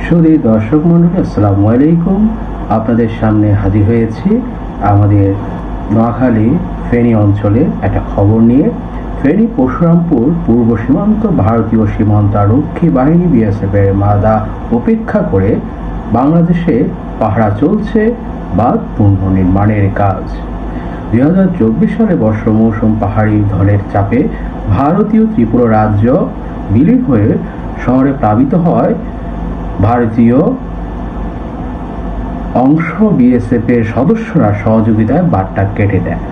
সুধী দর্শক মণ্ডলী, আসসালামু আলাইকুম। আপনাদের সামনে হাজির হয়েছি আমাদের নোয়াখালী ফেনী অঞ্চলে একটা খবর নিয়ে। ফেনী পরশুরামপুর পূর্ব সীমান্ত ভারতীয় সীমান্তারক্ষী বাহিনী বিএসএফের বাধা উপেক্ষা করে বাংলাদেশে পাহারা চলছে বাঁধ পুনর্নির্মাণের কাজ। 2024 সালে বর্ষা মৌসুম পাহাড়ি ঢলের চাপে ভারতীয় ত্রিপুরা রাজ্য বিলীন হয়ে শহরে প্লাবিত হয়। ভারতীয় অংশ বিএসএফের সদস্যরা সহযোগিতায় বাঁধটা কেটে দেয়।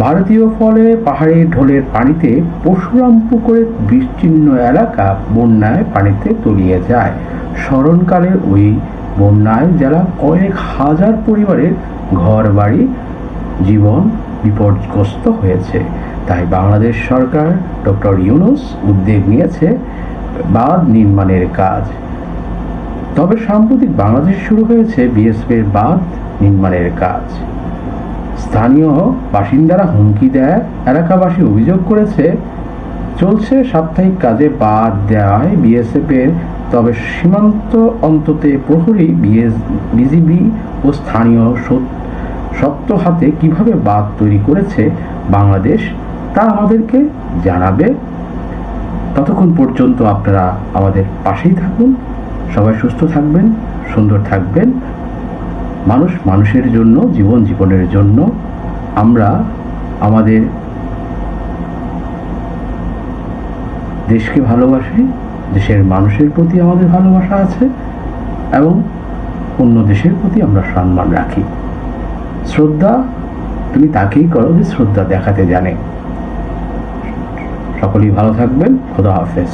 ভারতীয় ফলে পাহাড়ি ঢলের পানিতে পরশুরামপুরের বিস্তীর্ণ এলাকা বন্যায় পানিতে তলিয়ে যায়। স্মরণকালে ওই বন্যায় জেলা কয়েক হাজার পরিবারের ঘর বাড়ি জীবন বিপর্যস্ত হয়েছে। তাই বাংলাদেশ সরকার ডক্টর ইউনূস উদ্যোগ নিয়েছে বাঁধ নির্মাণের কাজ। তবে সাম্প্রতিক বাংলাদেশে শুরু হয়েছে বিএসএফের বাঁধ নির্মাণের কাজ। স্থানীয় বাসিন্দারা হুমকি দেয়, এলাকাবাসী অভিযোগ করেছে চলছে সাপ্তাহিক কাজে বাঁধ দেওয়ায় বিএসএফের। তবে সীমান্ত অন্ততে প্রহরী বিজিবি ও স্থানীয় শক্ত হাতে কিভাবে বাঁধ তৈরি করেছে বাংলাদেশ তা আমাদেরকে জানাবে। ততক্ষণ পর্যন্ত আপনারা আমাদের পাশেই থাকুন। সবাই সুস্থ থাকবেন, সুন্দর থাকবেন। মানুষ মানুষের জন্য, জীবন জীবনের জন্য। আমরা আমাদের দেশকে ভালোবাসি, দেশের মানুষের প্রতি আমাদের ভালোবাসা আছে এবং অন্য দেশের প্রতি আমরা সম্মান রাখি। শ্রদ্ধা তুমি তাকেই করো যে শ্রদ্ধা দেখাতে জানে। সকলেই ভালো থাকবেন। খোদা হাফেজ।